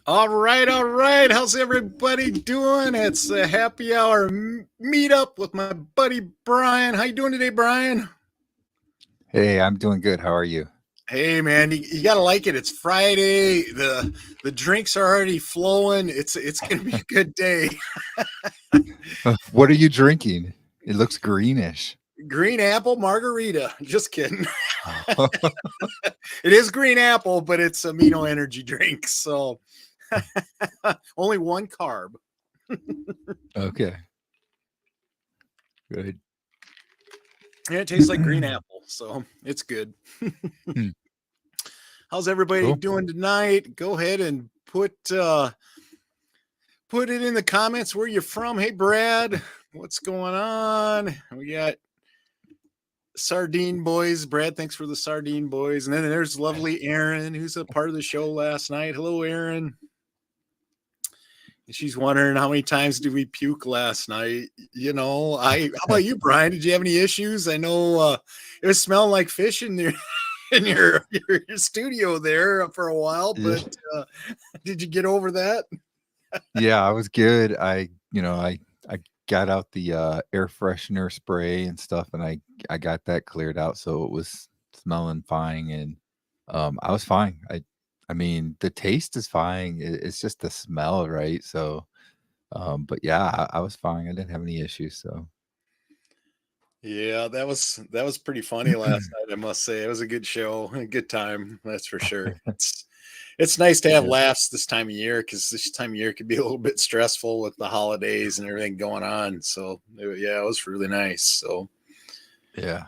All right, all right. How's everybody doing? It's a happy hour meetup with my buddy Brian. How you doing today, Brian? Hey, I'm doing good. How are you? Hey, man, you gotta like it. It's Friday. The drinks are already flowing. It's gonna be a good day. What are you drinking? It looks greenish. Green apple margarita. Just kidding. It is green apple, but it's amino energy drink. So only one carb. Okay, good. And it tastes like green apple, so it's good. Hmm, How's everybody cool. doing tonight? Go ahead and put it in the comments where you're from. Hey Brad, what's going on? We got Sardine Boys. Brad, thanks for the Sardine Boys. And then there's lovely Erin, who's a part of the show last night. Hello, Erin. She's wondering how many times did we puke last night? How about you, Brian? Did you have any issues? I know it was smelling like fish in your your studio there for a while, Yeah, but did you get over that? yeah, I was good. I got out the air freshener spray and stuff, and I got that cleared out, so it was smelling fine, and I was fine. I mean, the taste is fine. It's just the smell, right? So, but yeah, I was fine. I didn't have any issues. So, Yeah, that was pretty funny last night, I must say. It was a good show, a good time, that's for sure. It's nice to have yeah, laughs this time of year because this time of year could be a little bit stressful with the holidays and everything going on. So yeah, it was really nice. So yeah.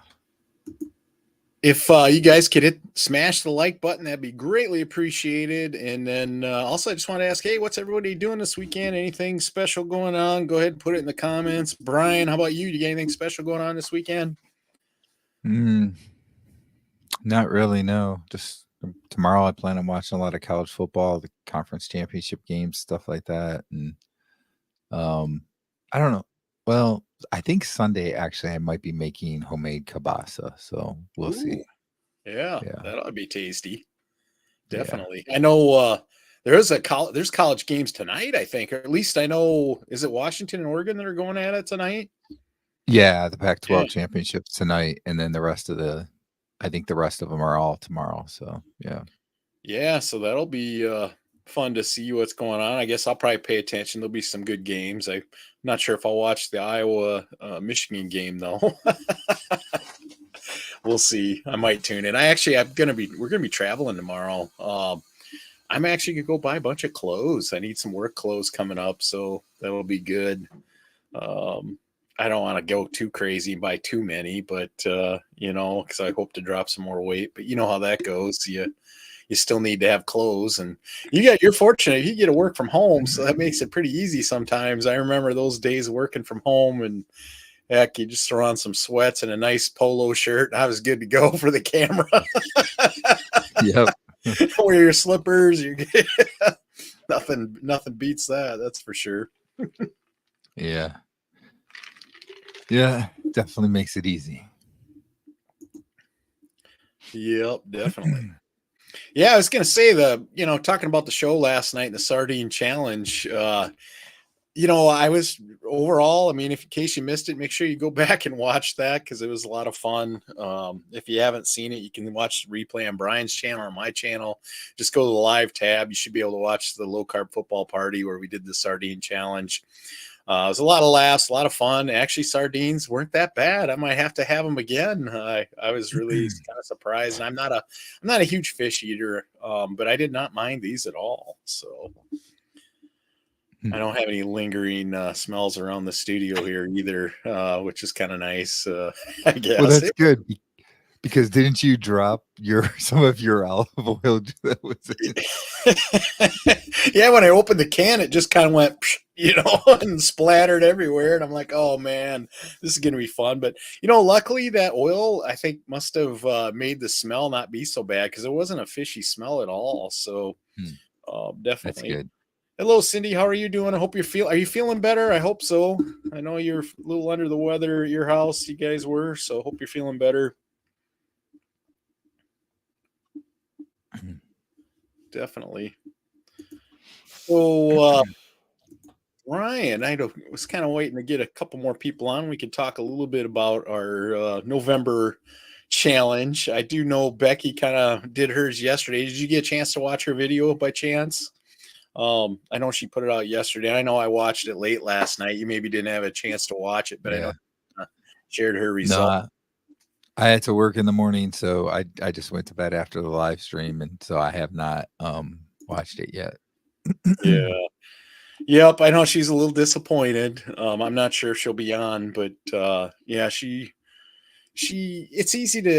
if you guys could smash the like button, that'd be greatly appreciated. And then also, I just want to ask, hey, what's everybody doing this weekend? Anything special going on? Go ahead and put it in the comments. Brian, how about you? Do you got anything special going on this weekend? Mm, not really, no. Just tomorrow I plan on watching a lot of college football, the conference championship games, stuff like that. And um I don't know. Well, I think Sunday actually I might be making homemade kielbasa, so we'll Ooh, see. yeah, Yeah. that ought to be tasty. Yeah. Definitely. I know there's college games tonight, I think, or at least I know. Is it Washington and Oregon that are going at it tonight? Yeah, the Yeah. Pac-12 championships tonight, and then the rest of the I think the rest of them are all tomorrow. So yeah. Yeah, so that'll be fun to see what's going on. I guess I'll probably pay attention. There'll be some good games. I'm not sure if I'll watch the Iowa Michigan game though. We'll see. I might tune in. We're gonna be traveling tomorrow. I'm actually gonna go buy a bunch of clothes. I need some work clothes coming up, so that'll be good. Um, I don't want to go too crazy and buy too many, but because I hope to drop some more weight. But you know how that goes. You still need to have clothes, and you're fortunate you get to work from home, so that makes it pretty easy sometimes. I remember those days working from home, and heck, you just throw on some sweats and a nice polo shirt. And I was good to go for the camera. Yep. Wear your slippers. Nothing beats that. That's for sure. Yeah. Yeah, definitely makes it easy. Yep, definitely. Yeah, I was gonna say talking about the show last night, the sardine challenge. I was overall. I mean, if in case you missed it, make sure you go back and watch that because it was a lot of fun. If you haven't seen it, you can watch the replay on Brian's channel or my channel. Just go to the live tab. You should be able to watch the low carb football party where we did the sardine challenge. It was a lot of laughs, a lot of fun. Actually, sardines weren't that bad. I might have to have them again. I was really kind of surprised. And I'm not a huge fish eater, but I did not mind these at all. So I don't have any lingering smells around the studio here either, which is kind of nice. I Well, guess. that's good because didn't you drop your some of your olive oil that was in? Yeah, when I opened the can, it just kind of went, and splattered everywhere. And I'm like, oh man, this is going to be fun. But, luckily that oil, I think, must have made the smell not be so bad because it wasn't a fishy smell at all. So Hmm, that's definitely. good. Hello, Cindy. How are you doing? I hope are you feeling better? I hope so. I know you're a little under the weather at your house. You guys were. So hope you're feeling better. Definitely. So, Ryan, was kind of waiting to get a couple more people on. We could talk a little bit about our November challenge. I do know Becky kind of did hers yesterday. Did you get a chance to watch her video by chance? I know she put it out yesterday. I know I watched it late last night. You maybe didn't have a chance to watch it, but I know Yeah. shared her No, result. I had to work in the morning, so I just went to bed after the live stream, and so I have not watched it yet. Yeah. Yep. I know she's a little disappointed. I'm not sure if she'll be on, but yeah, it's easy to,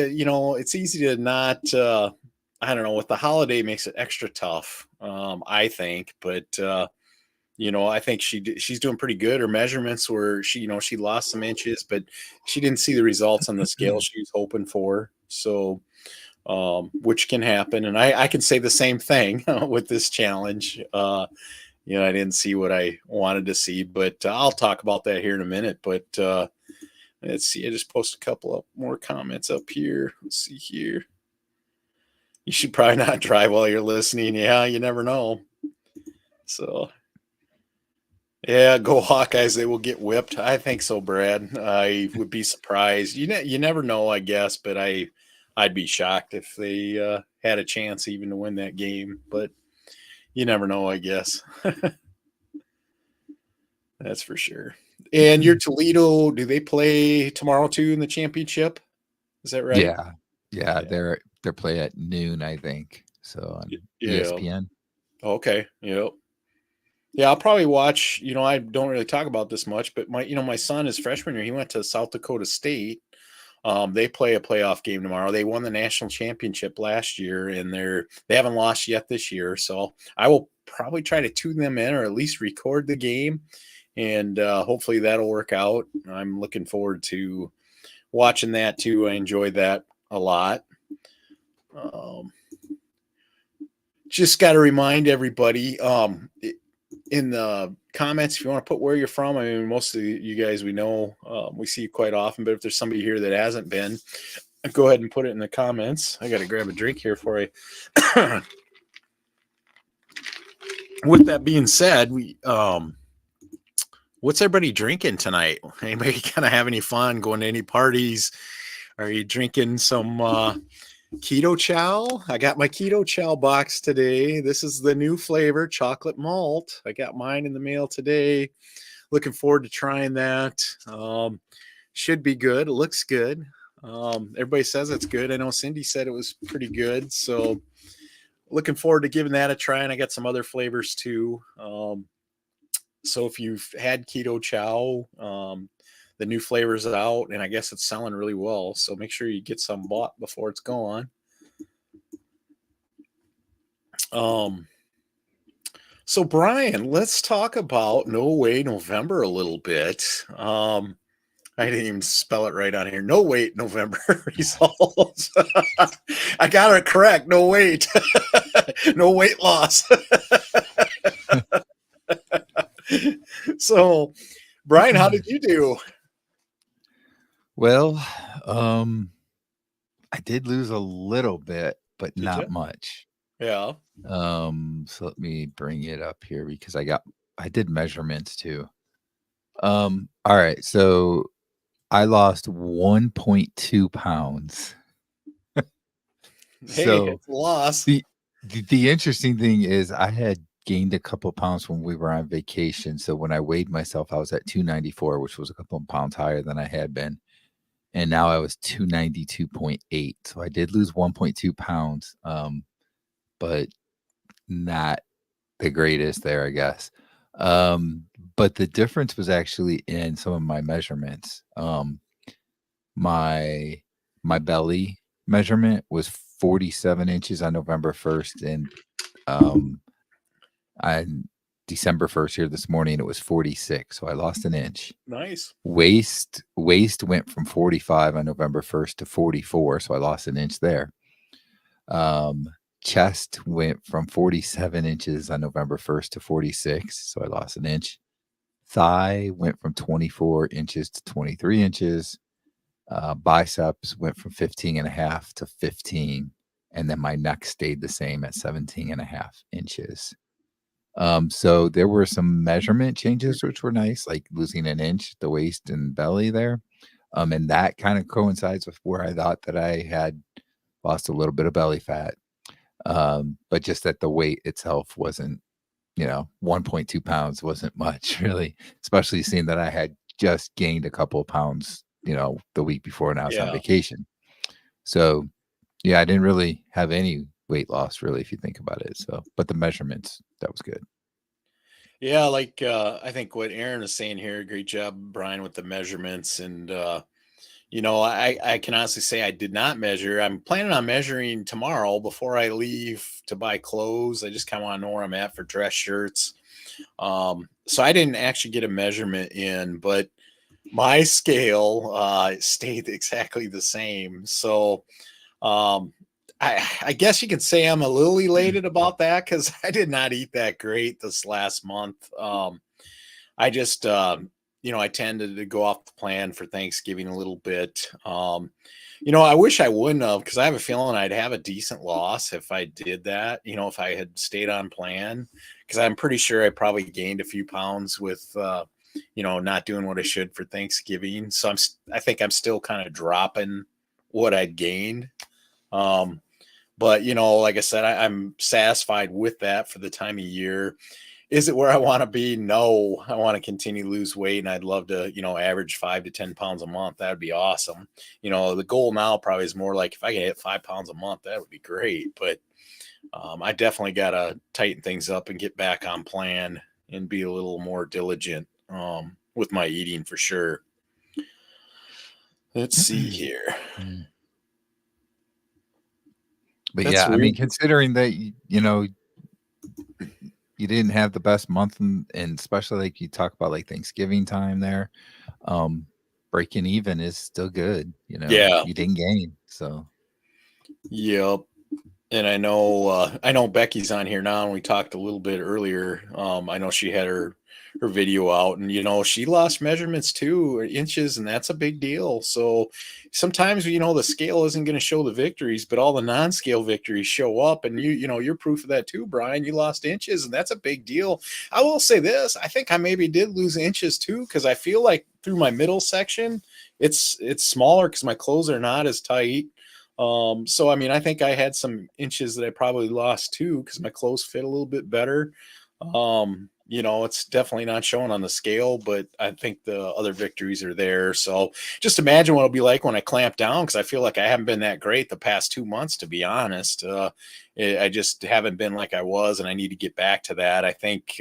it's easy to not, I don't know, with the holiday makes it extra tough. I think, but, I think she's doing pretty good. Her measurements were she lost some inches, but she didn't see the results on the scale she was hoping for. So, which can happen. And I can say the same thing with this challenge. I didn't see what I wanted to see, but I'll talk about that here in a minute. But let's see. I just posted a couple of more comments up here. Let's see here. You should probably not drive while you're listening. Yeah, you never know. So, yeah, go Hawkeyes. They will get whipped. I think so, Brad. I would be surprised. You never know, I guess, but I'd be shocked if they had a chance even to win that game. But you never know, I guess. That's for sure. And your Toledo, do they play tomorrow too in the championship? Is that right? Yeah. Yeah, Yeah. they're play at noon, I think. So on Yeah. ESPN. Okay. Yep. Yeah, I'll probably watch. I don't really talk about this much, but my son is freshman year. He went to South Dakota State. They play a playoff game tomorrow. They won the national championship last year, and they haven't lost yet this year. So I will probably try to tune them in, or at least record the game, and hopefully that'll work out. I'm looking forward to watching that too. I enjoyed that a lot. Um, just got to remind everybody in the comments if you want to put where you're from. I mean, most of you guys we know, we see you quite often, but if there's somebody here that hasn't been, go ahead and put it in the comments. I got to grab a drink here for you. With that being said, what's everybody drinking tonight? Anybody kind of have any fun going to any parties? Are you drinking some keto chow? I got my keto chow box today. This is the new flavor, chocolate malt. I got mine in the mail today. Looking forward to trying that. Should be good. It looks good. Everybody says it's good. I know Cindy said it was pretty good. So looking forward to giving that a try. And I got some other flavors too. So if you've had keto chow, the new flavors out, and I guess it's selling really well. So make sure you get some bought before it's gone. So Brian, let's talk about No Wait November a little bit. I didn't even spell it right on here. No wait November results. I got it correct. No wait. No weight loss. So, Brian, how did you do? Well, I did lose a little bit, but Did not you? much. Yeah. So let me bring it up here because I did measurements too. All right, so I lost 1.2 pounds. Hey, So it's a loss. the interesting thing is I had gained a couple pounds when we were on vacation. So when I weighed myself, I was at 294, which was a couple of pounds higher than I had been. And now I was 292.8. So I did lose 1.2 pounds, but not the greatest there, I guess. Um, but the difference was actually in some of my measurements. My my belly measurement was 47 inches on November 1st, and um, on December 1st here this morning it was 46. So I lost an inch. Nice. Waist went from 45 on November 1st to 44, so I lost an inch there. Um, Chest went from 47 inches on November 1st to 46, so I lost an inch. Thigh went from 24 inches to 23 inches. Biceps went from 15 and a half to 15, and then my neck stayed the same at 17 and a half inches. So there were some measurement changes which were nice, like losing an inch at the waist and belly there. And that kind of coincides with where I thought that I had lost a little bit of belly fat. But just that the weight itself wasn't, 1.2 pounds wasn't much really, especially seeing that I had just gained a couple of pounds, the week before and I was on Yeah. vacation. So yeah, I didn't really have any weight loss really, if you think about it. So, but the measurements, that was good. Yeah, like I think what Aaron is saying here, great job, Brian, with the measurements. And I can honestly say I did not measure. I'm planning on measuring tomorrow before I leave to buy clothes. I just kind of want to know where I'm at for dress shirts. So I didn't actually get a measurement in, but my scale stayed exactly the same. So um, I guess you could say I'm a little elated about that because I did not eat that great this last month. I just, I tended to go off the plan for Thanksgiving a little bit. I wish I wouldn't have because I have a feeling I'd have a decent loss if I did that, if I had stayed on plan, because I'm pretty sure I probably gained a few pounds with, not doing what I should for Thanksgiving. So I think I'm still kind of dropping what I'd gained. Um, but like I said, I'm satisfied with that for the time of year. Is it where I want to be? No, I want to continue to lose weight, and I'd love to, average 5 to 10 pounds a month. That would be awesome. The goal now probably is more like if I can hit 5 pounds a month, that would be great. But I definitely got to tighten things up and get back on plan and be a little more diligent with my eating for sure. Let's see here. Mm. But That's yeah, I mean, weird. considering that you didn't have the best month, and especially like you talk about like Thanksgiving time there, um, breaking even is still good. Yeah. You didn't gain, so Yep. And I know Becky's on here now, and we talked a little bit earlier. I know she had her video out, and she lost measurements too, or inches, and that's a big deal. So sometimes the scale isn't going to show the victories, but all the non-scale victories show up, and you're proof of that too, Brian. You lost inches, and that's a big deal. I will say this: I think I maybe did lose inches too, because I feel like through my middle section, it's smaller because my clothes are not as tight. So I mean, I think I had some inches that I probably lost too because my clothes fit a little bit better. It's definitely not showing on the scale, but I think the other victories are there. So just imagine what it'll be like when I clamp down because I feel like I haven't been that great the past 2 months, to be honest. I just haven't been like I was, and I need to get back to that. I think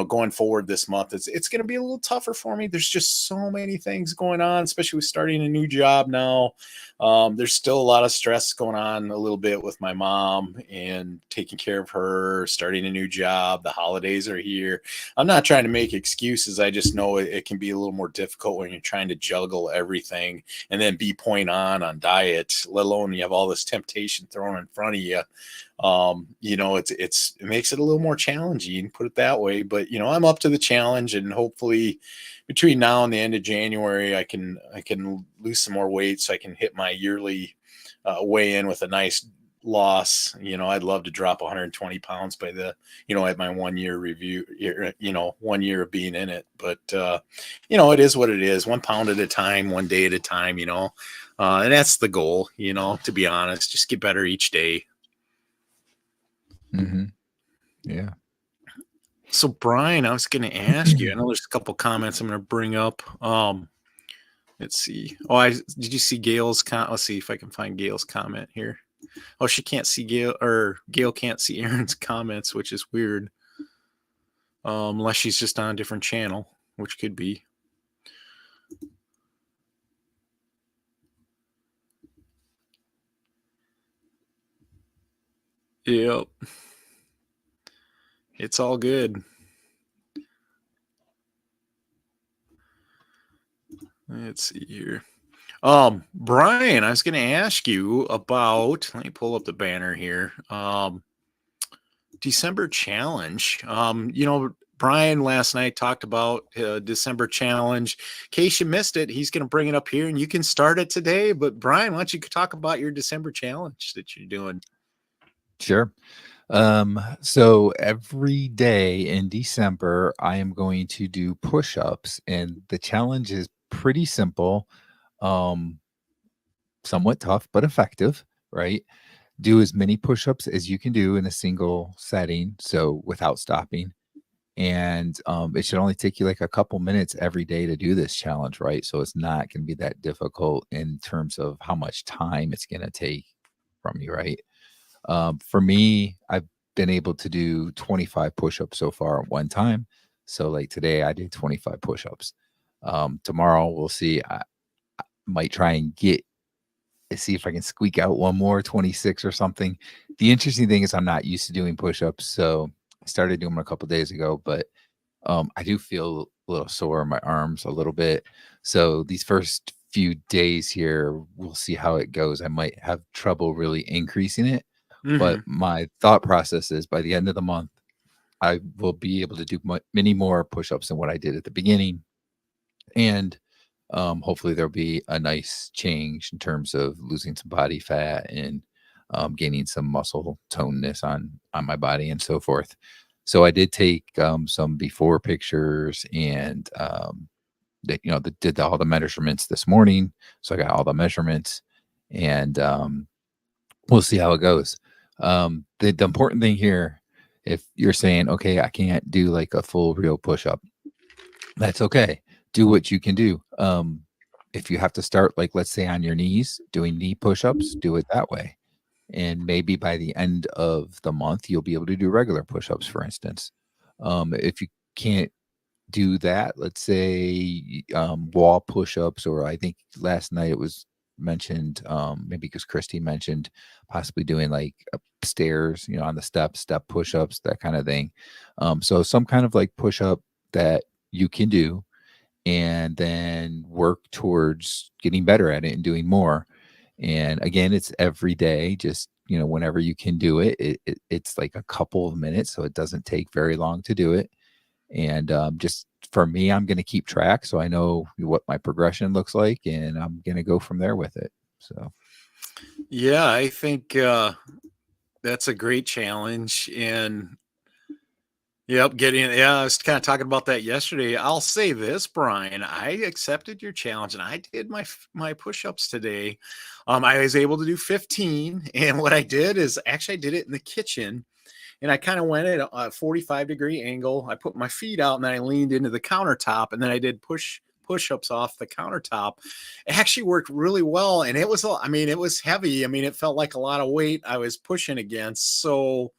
going forward this month, it's going to be a little tougher for me. There's just so many things going on, especially with starting a new job now. There's still a lot of stress going on a little bit with my mom and taking care of her, starting a new job. The holidays are here. I'm not trying to make excuses. I just know it can be a little more difficult when you're trying to juggle everything and then be point on diet, let alone you have all this temptation thrown in front of you. It makes it a little more challenging, put it that way. But I'm up to the challenge, and hopefully between now and the end of January, I can lose some more weight so I can hit my yearly weigh in with a nice loss. I'd love to drop 120 pounds by at my 1 year review, 1 year of being in it. But it is what it is, 1 pound at a time, 1 day at a time, and that's the goal, to be honest, just get better each day. yeah. So Brian, I was going to ask you, I know there's a couple comments I'm going to bring up. Let's see. Did you see Gail's let's see if I can find Gail's comment here. Oh, she can't see Gail can't see Aaron's comments, which is weird. Unless she's just on a different channel, which could be. Yep. It's all good. Let's see here. Brian, I was going to ask you about, let me pull up the banner here. December challenge. Brian last night talked about December challenge. In case you missed it, he's going to bring it up here and you can start it today. But Brian, why don't you talk about your December challenge that you're doing? Sure. So every day in December, I am going to do push-ups, and the challenge is pretty simple, um, somewhat tough, but effective, right? Do as many push-ups as you can do in a single setting, so without stopping. And it should only take you like a couple minutes every day to do this challenge, right? So it's not going to be that difficult in terms of how much time it's going to take from you, right? For me, I've been able to do 25 push-ups so far at one time. So like today, I did 25 push-ups. Tomorrow, we'll see. I might try and see if I can squeak out one more 26 or something. The interesting thing is I'm not used to doing push-ups, so I started doing them a couple days ago, but I do feel a little sore in my arms a little bit. So these first few days here, we'll see how it goes. I might have trouble really increasing it, but Hmm. my thought process is by the end of the month, I will be able to do many more push-ups than what I did at the beginning, and hopefully there'll be a nice change in terms of losing some body fat and gaining some muscle toneness on my body and so forth. So I did take some before pictures and did all the measurements this morning. So I got all the measurements, and we'll see how it goes. The important thing here, if you're saying, okay, I can't do like a full real push up, that's okay. Do what you can do. If you have to start, like, let's say on your knees, doing knee push-ups, do it that way. And maybe by the end of the month, you'll be able to do regular push-ups, for instance. If you can't do that, let's say wall push-ups, or I think last night it was mentioned, maybe because Christy mentioned possibly doing like stairs, on the steps, step push-ups, that kind of thing. So some kind of like push-up that you can do, and then work towards getting better at it and doing more. And again, it's every day, just whenever you can do it. It's like a couple of minutes, so it doesn't take very long to do it. And just for me, I'm going to keep track so I know what my progression looks like, and I'm going to go from there with it. So, Yeah, I think that's a great challenge. And yep, I was kind of talking about that yesterday. I'll say this, Brian, I accepted your challenge and I did my push-ups today. I was able to do 15, and what I did is actually I did it in the kitchen, and I kind of went at a 45-degree angle. I put my feet out and then I leaned into the countertop, and then I did push-ups off the countertop. It actually worked really well, and I mean, it was heavy. I mean, it felt like a lot of weight I was pushing against. So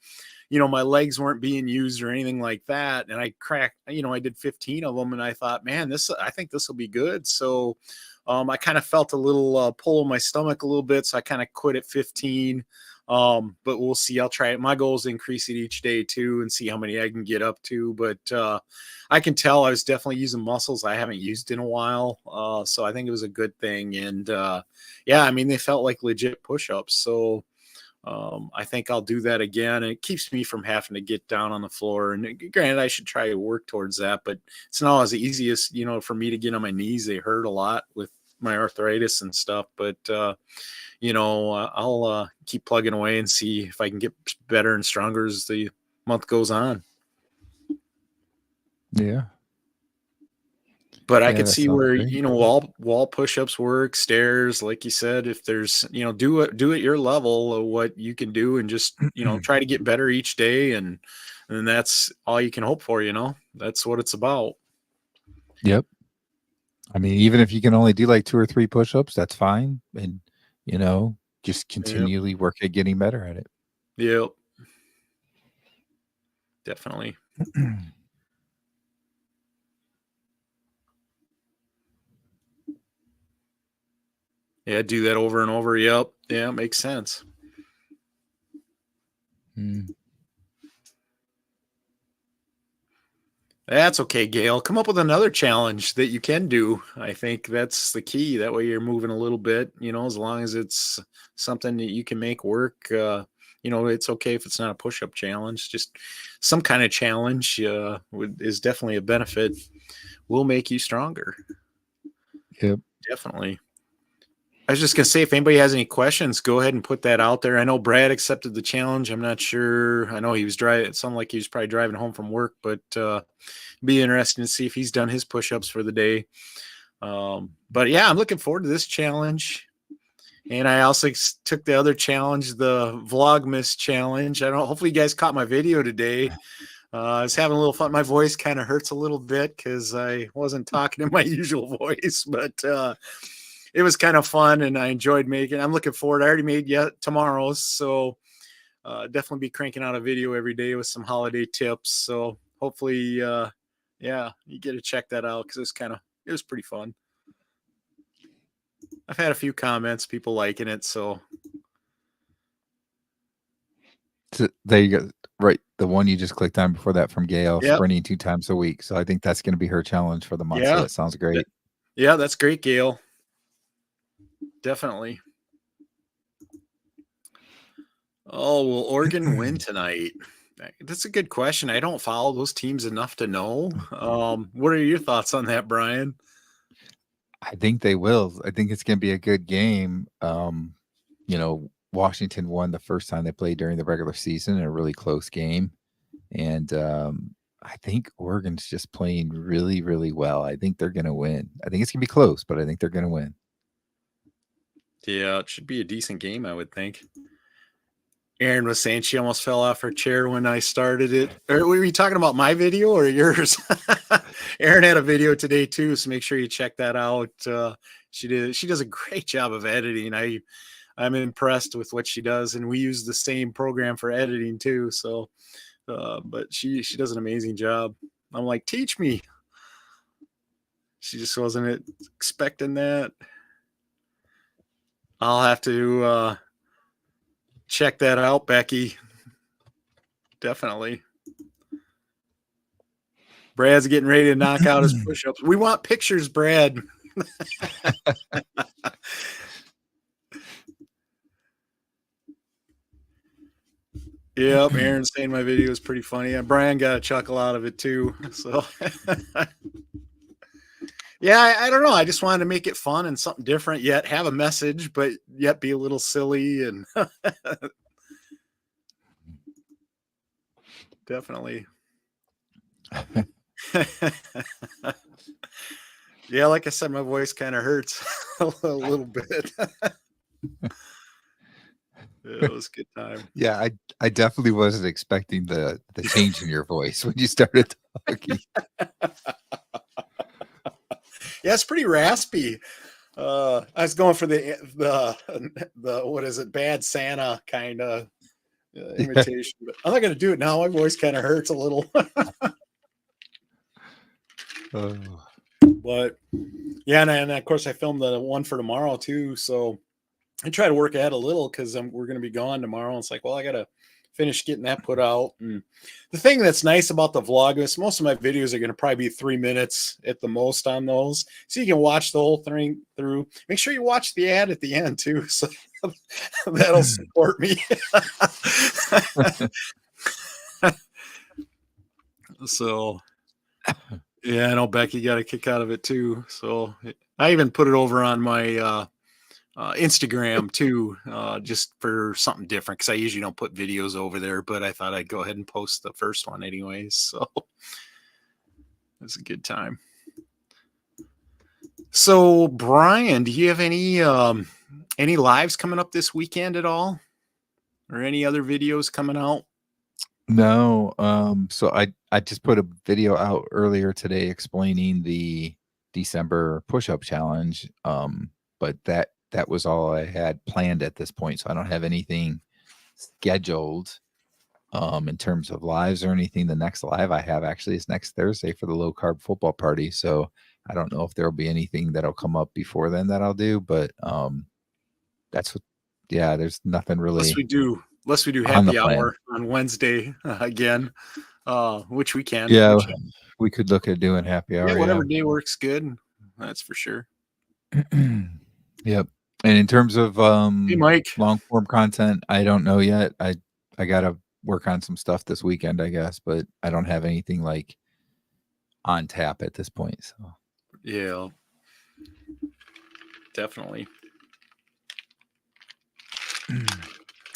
my legs weren't being used or anything like that. And I cracked, I did 15 of them, and I thought, man, I think this will be good. So I kind of felt a little pull in my stomach a little bit. So I kind of quit at 15. But we'll see. I'll try it. My goal is to increase it each day too and see how many I can get up to. But I can tell I was definitely using muscles I haven't used in a while. So I think it was a good thing. And yeah, I mean, they felt like legit push-ups. So I think I'll do that again. And it keeps me from having to get down on the floor. And granted, I should try to work towards that, but it's not as easy as, for me to get on my knees. They hurt a lot with my arthritis and stuff. But, I'll keep plugging away and see if I can get better and stronger as the month goes on. yeah. But I Yeah, could that see sounds where, great. wall push-ups work, stairs, like you said, if there's, do it your level of what you can do, and just, try to get better each day, and that's all you can hope for, That's what it's about. Yep. I mean, even if you can only do like 2 or 3 push-ups, that's fine. And, you know, just Yep. continually work at getting better at it. Yep. Definitely. Yeah, do that over and over. Yep. Yeah, makes sense. Mm. That's okay, Gail. Come up with another challenge that you can do. I think that's the key. That way you're moving a little bit, as long as it's something that you can make work. It's okay if it's not a push-up challenge. Just some kind of challenge is definitely a benefit. Will make you stronger. Yep. Definitely. I was just going to say, if anybody has any questions, go ahead and put that out there. I know Brad accepted the challenge. I'm not sure. I know he was driving. It sounded like he was probably driving home from work, but be interesting to see if he's done his push-ups for the day. But yeah, I'm looking forward to this challenge. And I also took the other challenge, the Vlogmas challenge. I don't know. Hopefully you guys caught my video today. I was having a little fun. My voice kind of hurts a little bit because I wasn't talking in my usual voice, but it was kind of fun and I enjoyed making it. I'm looking forward. I already made tomorrow's, so definitely be cranking out a video every day with some holiday tips. So hopefully, yeah, you get to check that out because it was pretty fun. I've had a few comments, people liking it. So there you go. Right. The one you just clicked on before that from Gail, sprinting 2 times a week. So I think that's going to be her challenge for the month. Yeah. So that sounds great. Yeah, that's great, Gail. Definitely. Oh, will Oregon win tonight? That's a good question. I don't follow those teams enough to know. What are your thoughts on that, Brian? I think they will. I think it's going to be a good game. You know, Washington won the first time they played during the regular season in a really close game. And I think Oregon's just playing really, really well. I think they're going to win. I think it's going to be close, but I think they're going to win. Yeah, it should be a decent game, I would think. Erin was saying she almost fell off her chair when I started it. Were you talking about my video or yours? Erin had a video today too, so make sure you check that out. She does a great job of editing. I'm impressed with what she does, and we use the same program for editing too. So, but she does an amazing job. I'm like, teach me. She just wasn't expecting that. I'll have to check that out, Becky. Definitely. Brad's getting ready to knock out his push-ups. We want pictures, Brad. Yep, Aaron's saying my video is pretty funny. And Brian got a chuckle out of it too. So yeah, I don't know. I just wanted to make it fun and something different, yet have a message, but yet be a little silly and definitely. Yeah, like I said, my voice kind of hurts a little bit. It was a good time. Yeah, I definitely wasn't expecting the change in your voice when you started talking. Yeah, it's pretty raspy. I was going for the what is it, Bad Santa kind of imitation, but I'm not going to do it now. My voice kind of hurts a little. But yeah, and of course I filmed the one for tomorrow too, so I try to work ahead a little because we're going to be gone tomorrow. It's like, well, I got to finish getting that put out. And the thing that's nice about the vlog is most of my videos are going to probably be 3 minutes at the most on those. So you can watch the whole thing through. Make sure you watch the ad at the end too. So that'll support me. So yeah, I know Becky got a kick out of it too. So I even put it over on my Instagram too, just for something different because I usually don't put videos over there, but I thought I'd go ahead and post the first one anyways. So it's a good time. So Brian, do you have any lives coming up this weekend at all, or any other videos coming out? No, so I just put a video out earlier today explaining the December push-up challenge. But that was all I had planned at this point. So I don't have anything scheduled in terms of lives or anything. The next live I have actually is next Thursday for the low carb football party. So I don't know if there'll be anything that'll come up before then that I'll do, but that's what, yeah, there's nothing really. Unless we do happy hour on Wednesday again, which we can. Yeah, we could look at doing happy hour. Yeah, whatever day works good. That's for sure. Yep. And in terms of hey, Mike, long form content, I don't know yet. I gotta work on some stuff this weekend, I guess, but I don't have anything like on tap at this point. So yeah, definitely.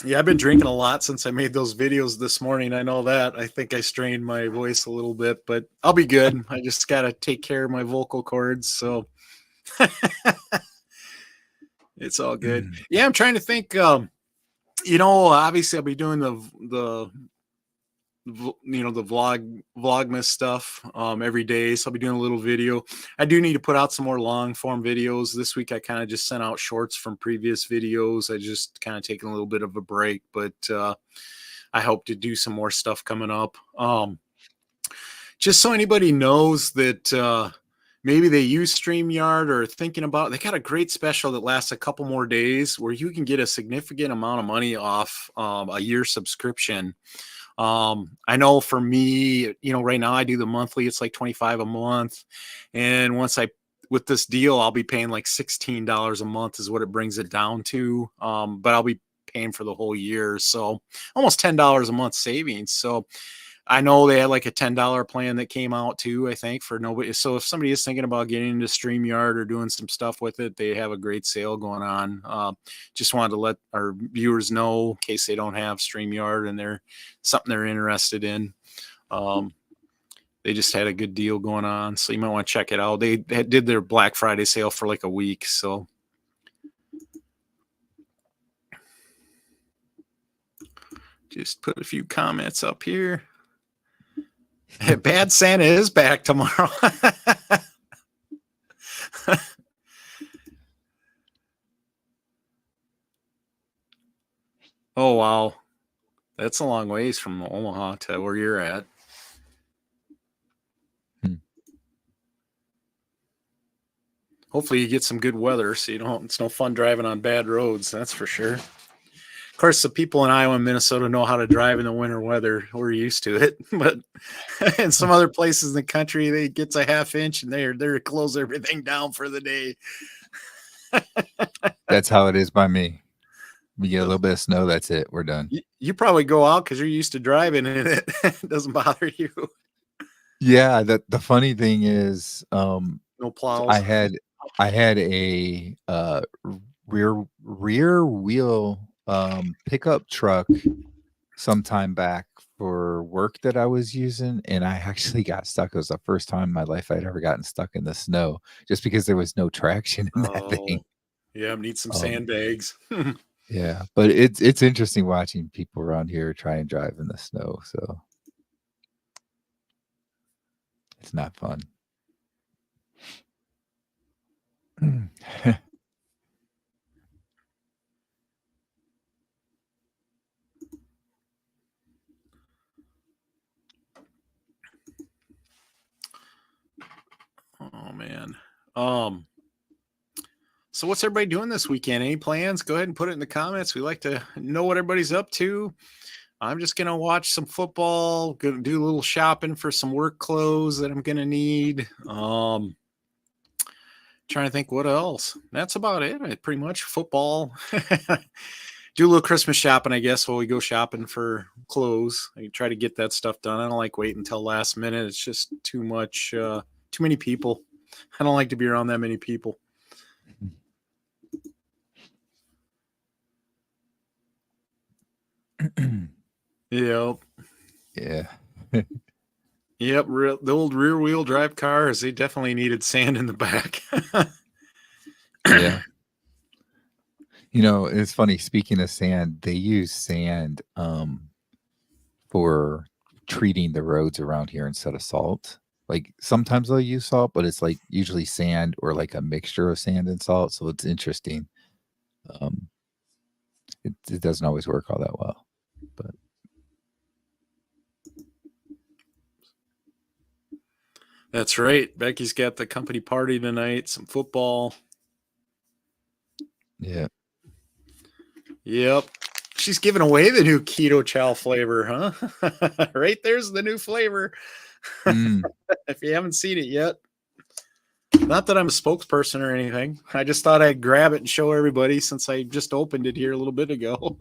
Yeah, I've been drinking a lot since I made those videos this morning. I know that. I think I strained my voice a little bit, but I'll be good. I just got to take care of my vocal cords. So it's all good. Yeah, I'm trying to think. Obviously I'll be doing the the vlogmas stuff every day, so I'll be doing a little video. I do need to put out some more long form videos this week. I kind of just sent out shorts from previous videos. I just kind of taking a little bit of a break, but I hope to do some more stuff coming up. Just so anybody knows that maybe they use StreamYard or thinking about, they got a great special that lasts a couple more days where you can get a significant amount of money off a year subscription. I know for me, right now I do the monthly, it's like 25 a month. And with this deal, I'll be paying like $16 a month is what it brings it down to. But I'll be paying for the whole year. So almost $10 a month savings. So I know they had like a $10 plan that came out too, I think, for nobody. So if somebody is thinking about getting into StreamYard or doing some stuff with it, they have a great sale going on. Just wanted to let our viewers know in case they don't have StreamYard and they're something they're interested in. They just had a good deal going on, so you might want to check it out. They did their Black Friday sale for like a week, so just put a few comments up here. Bad Santa is back tomorrow. Oh, wow. That's a long ways from Omaha to where you're at. Hopefully you get some good weather so it's no fun driving on bad roads. That's for sure. Of course, the people in Iowa and Minnesota know how to drive in the winter weather. We're used to it. But in some other places in the country, they get a half inch and they're to close everything down for the day. That's how it is by me. We get a little bit of snow, that's it. We're done. You probably go out because you're used to driving in it. It doesn't bother you. Yeah, the funny thing is, no plows. I had a rear wheel pickup truck sometime back for work that I was using, and I actually got stuck. It was the first time in my life I'd ever gotten stuck in the snow, just because there was no traction in that thing. Yeah, need some sandbags. Yeah, but it's interesting watching people around here try and drive in the snow, so it's not fun. Oh man. So what's everybody doing this weekend? Any plans? Go ahead and put it in the comments. We like to know what everybody's up to. I'm just going to watch some football, going to do a little shopping for some work clothes that I'm going to need. Trying to think what else. That's about it. Pretty much football. Do a little Christmas shopping, I guess, while we go shopping for clothes. I try to get that stuff done. I don't like waiting until last minute. It's just too much, too many people. I don't like to be around that many people. Yep. Yeah. Yep. The old rear wheel drive cars, they definitely needed sand in the back. Yeah. It's funny, speaking of sand, they use sand for treating the roads around here instead of salt. Like sometimes they'll use salt, but it's like usually sand or like a mixture of sand and salt. So it's interesting. It doesn't always work all that well, but that's right. Becky's got the company party tonight, some football. yeah. Yep. She's giving away the new keto chow flavor, huh? Right there's the new flavor. If you haven't seen it yet. Not that I'm a spokesperson or anything. I just thought I'd grab it and show everybody since I just opened it here a little bit ago.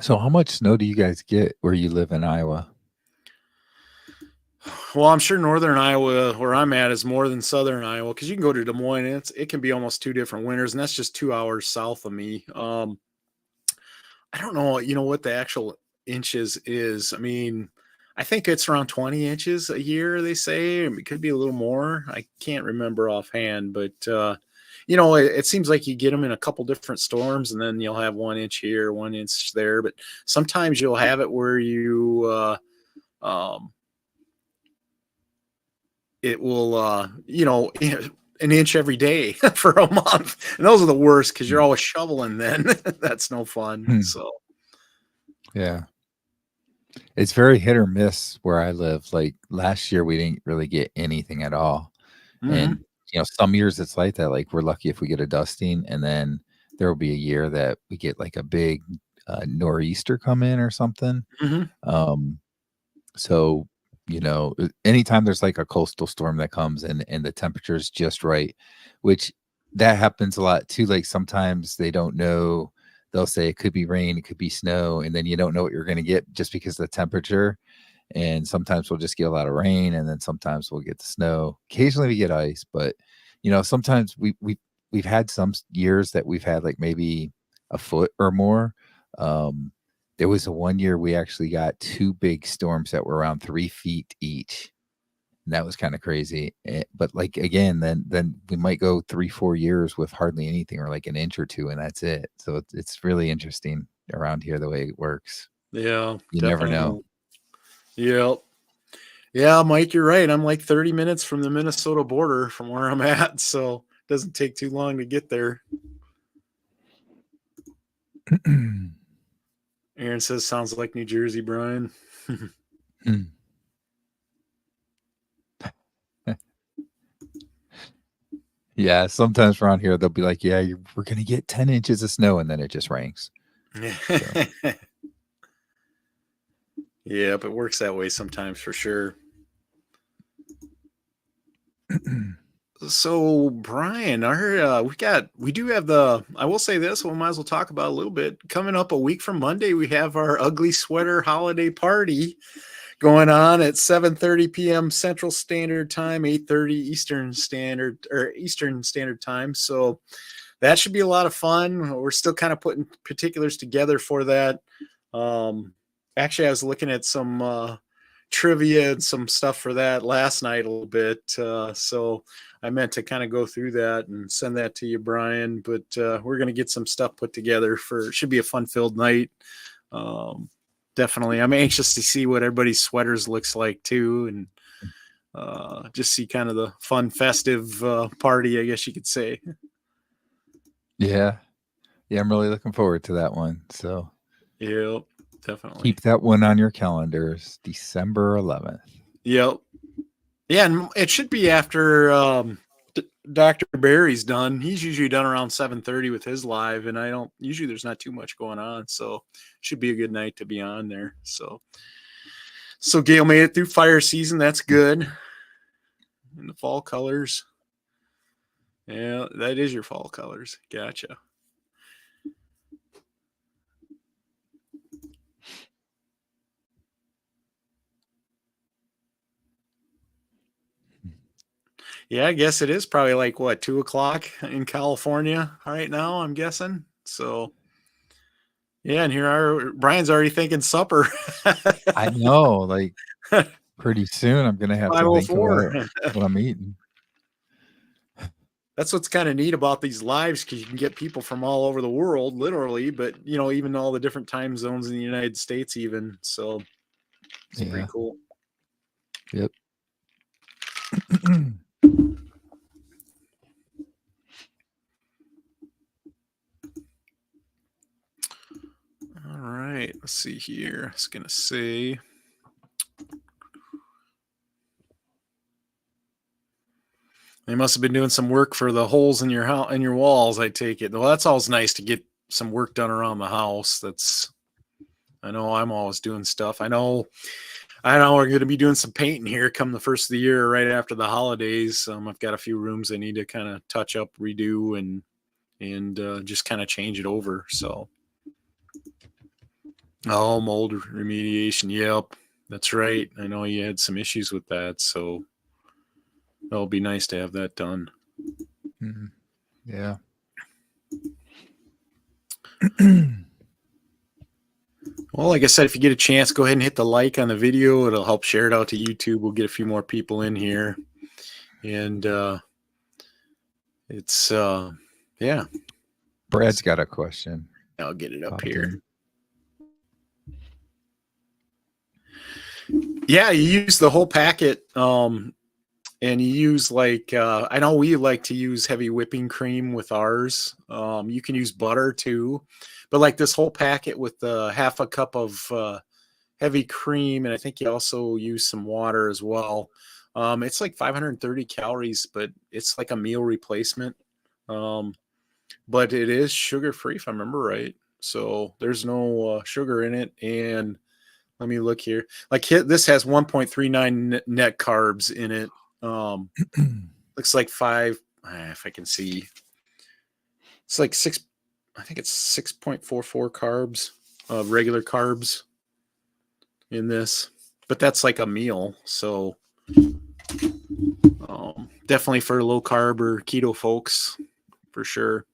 So how much snow do you guys get where you live in Iowa? Well, I'm sure northern Iowa, where I'm at, is more than southern Iowa, because you can go to Des Moines and it can be almost two different winters, and that's just 2 hours south of me. I don't know, what the actual inches is. I mean, I think it's around 20 inches a year, they say. It could be a little more. I can't remember offhand, but it seems like you get them in a couple different storms, and then you'll have 1 inch here, 1 inch there. But sometimes you'll have it where um, it will, an inch every day for a month. And those are the worst because you're Mm. always shoveling then. That's no fun. Hmm. So, Yeah. It's very hit or miss where I live. Like last year, we didn't really get anything at all. mhm, And, some years it's like that. Like we're lucky if we get a dusting, and then there will be a year that we get like a big nor'easter come in or something. mhm, Um, so, anytime there's like a coastal storm that comes and the temperature is just right, which that happens a lot too. Like sometimes they don't know, they'll say it could be rain, it could be snow, and then you don't know what you're going to get just because of the temperature. And sometimes we'll just get a lot of rain, and then sometimes we'll get the snow. Occasionally we get ice, but sometimes we've had some years that we've had like maybe a foot or more. Um, there was a one year we actually got two big storms that were around 3 feet each. And that was kind of crazy. But like again, then we might go 3-4 years with hardly anything or like an inch or two, and that's it. So it's really interesting around here the way it works. yeah, You never know. definitely. Yep. Yeah, Mike, you're right. I'm like 30 minutes from the Minnesota border from where I'm at, so it doesn't take too long to get there. Aaron says, sounds like New Jersey, Brian. Yeah, sometimes around here they'll be like, "Yeah, we're gonna get 10 inches of snow," and then it just rains. So, Yep, it works that way sometimes for sure. So, Brian, we do have I will say this, we might as well talk about it a little bit. Coming up a week from Monday, we have our ugly sweater holiday party going on at 7:30 p.m. Central Standard Time, 8:30 Eastern Standard Time. So that should be a lot of fun. We're still kind of putting particulars together for that. Um, Actually, I was looking at some trivia and some stuff for that last night a little bit. So I meant to kind of go through that and send that to you, Brian. But we're going to get some stuff put together should be a fun filled night. Um, Definitely. I'm anxious to see what everybody's sweaters looks like too. And just see kind of the fun festive party, I guess you could say. yeah. Yeah, I'm really looking forward to that one. So, Yep, definitely. keep that one on your calendars, December 11th. Yep. Yeah, and it should be after Dr. Barry's done. He's usually done around 7:30 with his live, and I don't usually there's not too much going on, so should be a good night to be on there. So Gail made it through fire season. That's good. In the fall colors. Yeah, that is your fall colors. Gotcha. Yeah, I guess it is probably like what 2 o'clock in California right now. I'm guessing. So yeah, and Brian's already thinking supper. I know, like pretty soon I'm gonna have to think 5:04. about what I'm eating. That's what's kind of neat about these lives because you can get people from all over the world, literally, but even all the different time zones in the United States, even. So it's pretty Yeah. cool. Yep. All right, let's see here. I was gonna say. They must have been doing some work for the holes in your house in your walls. I take it. Well, that's always nice to get some work done around the house. I know I'm always doing stuff. I know we're going to be doing some painting here come the first of the year, right after the holidays. I've got a few rooms I need to kind of touch up, redo, and just kind of change it over. So, oh, mold remediation. Yep, That's right. I know you had some issues with that, so it'll be nice to have that done. Mhm. Yeah. Well, like I said, if you get a chance, go ahead and hit the like on the video. It'll help share it out to YouTube. We'll get a few more people in here. And it's, yeah. Brad's got a question. I'll get it up Popped here. in. Yeah, you use the whole packet. And you use like, I know we like to use heavy whipping cream with ours. You can use butter too. But like this whole packet with half a cup of heavy cream, and I think you also use some water as well. It's like 530 calories, but it's like a meal replacement. But it is sugar free, if I remember right. So there's no sugar in it. And let me look here. Like this has 1.39 net carbs in it. Looks like if I can see. It's like I think it's 6.44 carbs, regular carbs in this. But that's like a meal. So definitely for low carb or keto folks, for sure.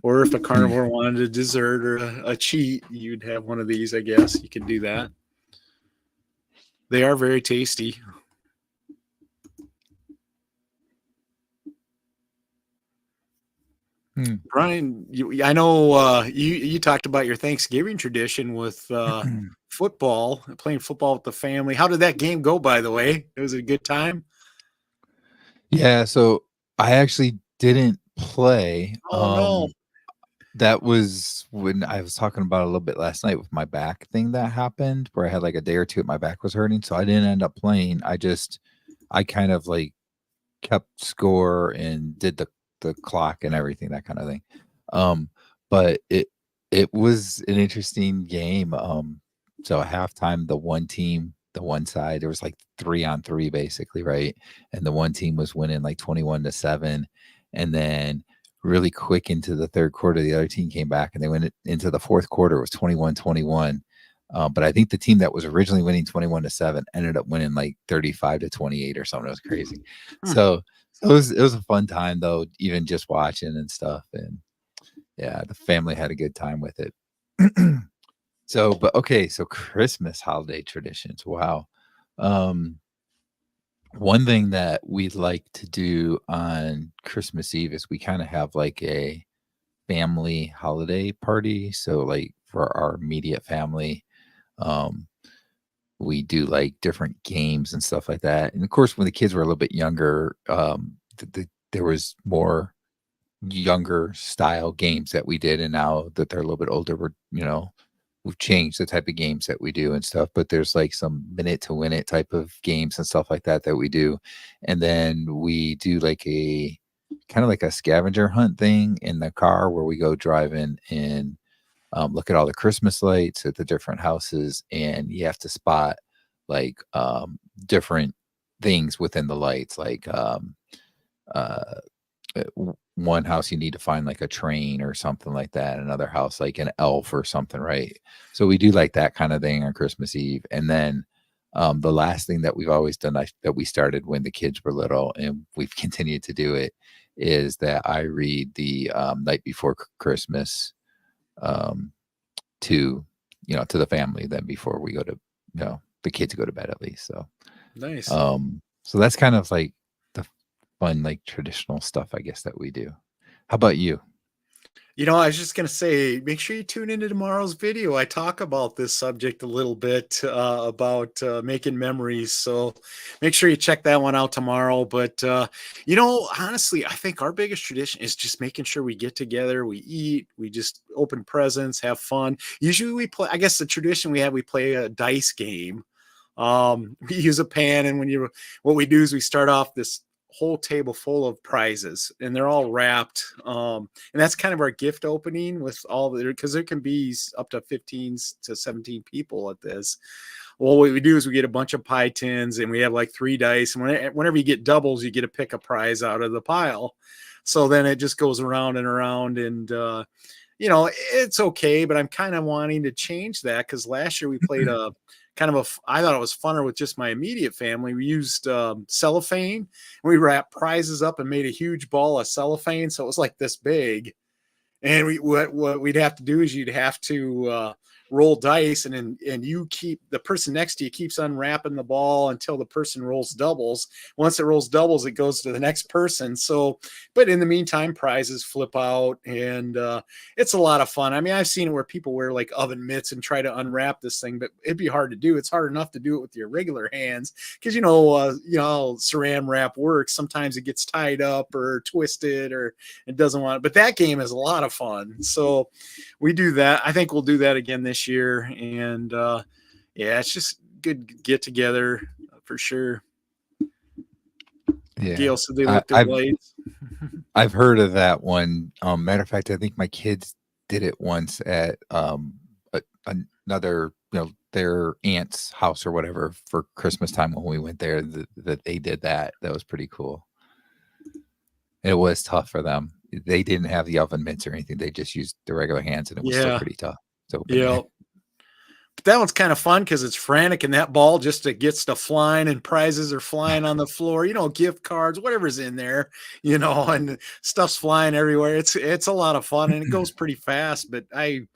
Or if a carnivore wanted a dessert or a cheat, you'd have one of these, I guess. You could do that. They are very tasty. Brian, I know you talked about your Thanksgiving tradition with football, playing football with the family. How did that game go, by the way? It was a good time? Yeah, so I actually didn't play. Oh, no. That was when I was talking about a little bit last night with my back thing that happened, where I had like a day or two my back was hurting, so I didn't end up playing. I kind of like kept score and did the clock and everything, that kind of thing. But it was an interesting game. So at halftime, the one side, there was like 3-on-3 basically, right? And the one team was winning like 21-7. And then really quick into the third quarter, the other team came back and they went into the fourth quarter. It was 21-21. But I think the team that was originally winning 21-7 ended up winning like 35-28 or something. It was crazy. So it was a fun time though, even just watching and stuff. And yeah, the family had a good time with it. But okay, so Christmas holiday traditions. Wow. One thing that we like to do on Christmas Eve is we kind of have like a family holiday party. So like for our immediate family, um, we do like different games and stuff like that. And of course, when the kids were a little bit younger, there was more younger style games that we did. And now that they're a little bit older, we've changed the type of games that we do and stuff. But there's like some minute to win it type of games and stuff like that we do. And then we do like a kind of like a scavenger hunt thing in the car where we go driving and look at all the Christmas lights at the different houses, and you have to spot like different things within the lights. Like uh, one house you need to find like a train or something like that. Another house like an elf or something, right? So we do like that kind of thing on Christmas Eve, and then the last thing that we've always done that we started when the kids were little, and we've continued to do it, is that I read the night before Christmas um, to to the family then before we go to the kids go to bed at least. So Nice. so that's kind of like the fun like traditional stuff I guess that we do. How about you? I was just going to say, make sure you tune into tomorrow's video. I talk about this subject a little bit about making memories. So make sure you check that one out tomorrow. But, honestly, I think our biggest tradition is just making sure we get together, we eat, we just open presents, have fun. Usually we play, I guess the tradition we play a dice game. We use a pan, and what we do is we start off this whole table full of prizes, and they're all wrapped. And that's kind of our gift opening with all because there can be up to 15 to 17 people at this. Well, what we do is we get a bunch of pie tins, and we have like 3 dice. And whenever you get doubles, you get to pick a prize out of the pile. So then it just goes around and around. And it's okay, but I'm kind of wanting to change that because last year we played a kind of I thought it was funner with just my immediate family. We used cellophane and we wrapped prizes up and made a huge ball of cellophane. So it was like this big. And what we'd have to do is you'd have to roll dice, and you keep the person next to you keeps unwrapping the ball until the person rolls doubles. Once it rolls doubles, it goes to the next person. So, but in the meantime, prizes flip out, and it's a lot of fun. I mean, I've seen it where people wear like oven mitts and try to unwrap this thing, but it'd be hard to do. It's hard enough to do it with your regular hands because saran wrap works. Sometimes it gets tied up or twisted or it doesn't want it. But that game is a lot of fun. So we do that. I think we'll do that again this year. And yeah, it's just good get together for sure. Yeah. Gail said they looked at lights. I've heard of that one. Matter of fact, I think my kids did it once at another, their aunt's house or whatever for Christmas time when we went there. That they did that. That was pretty cool. It was tough for them. They didn't have the oven mitts or anything. They just used the regular hands, and it was still pretty tough. Yeah. But that one's kind of fun because it's frantic, and that ball just gets to flying, and prizes are flying on the floor, gift cards, whatever's in there, and stuff's flying everywhere. It's a lot of fun, and it goes pretty fast, but I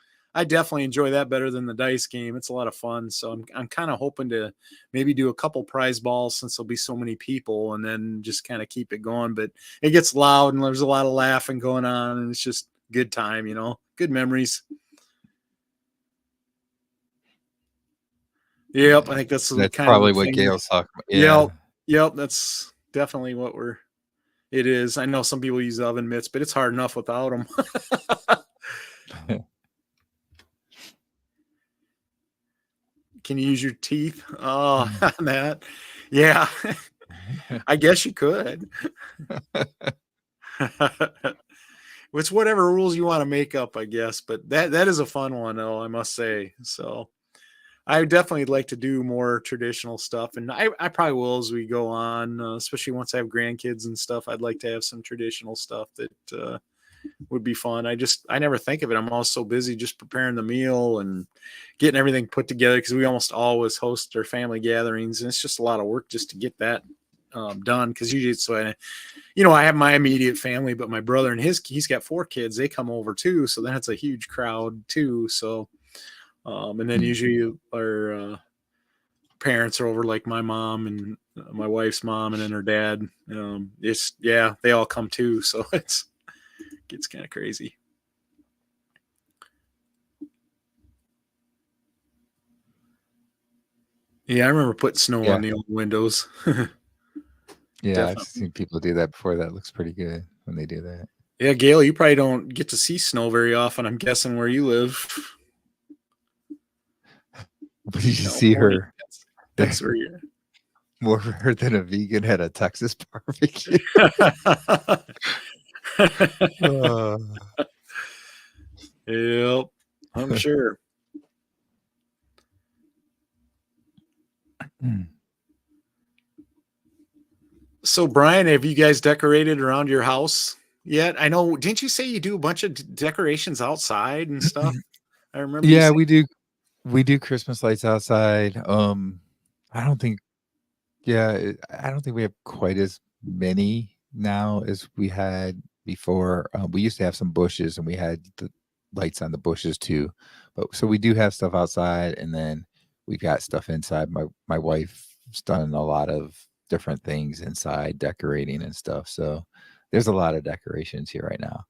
definitely enjoy that better than the dice game. It's a lot of fun. So I'm kind of hoping to maybe do a couple prize balls since there'll be so many people, and then just kind of keep it going. But it gets loud and there's a lot of laughing going on, and it's just good time, good memories. Yep, I think that's kind probably of what Gail's talking about. Yeah. Yep, that's definitely what it is. I know some people use oven mitts, but it's hard enough without them. Can you use your teeth? Oh, on that. Yeah. I guess you could. It's whatever rules you want to make up, I guess. But that is a fun one, though, I must say. So I definitely like to do more traditional stuff. And I probably will as we go on, especially once I have grandkids and stuff. I'd like to have some traditional stuff that would be fun. I never think of it. I'm always so busy just preparing the meal and getting everything put together because we almost always host our family gatherings, and it's just a lot of work just to get that done. Because usually it's I have my immediate family, but my brother and he's got 4 kids. They come over too, so then it's a huge crowd too. So, and then usually our parents are over, like my mom and my wife's mom, and then her dad. They all come too. So it's kind of crazy. Yeah, I remember putting snow on the old windows. Yeah, I've seen people do that before. That looks pretty good when they do that. Yeah, Gail, you probably don't get to see snow very often, I'm guessing, where you live. But you see her. That's where you're. More rare than a vegan at a Texas barbecue. Yep, I'm sure. So, Brian, have you guys decorated around your house yet? I know, didn't you say you do a bunch of decorations outside and stuff? I remember. Yeah, we do. We do Christmas lights outside. I don't think we have quite as many now as we had before. We used to have some bushes, and we had the lights on the bushes too. But so we do have stuff outside, and then we've got stuff inside. My wife's done a lot of different things inside, decorating and stuff. So there's a lot of decorations here right now.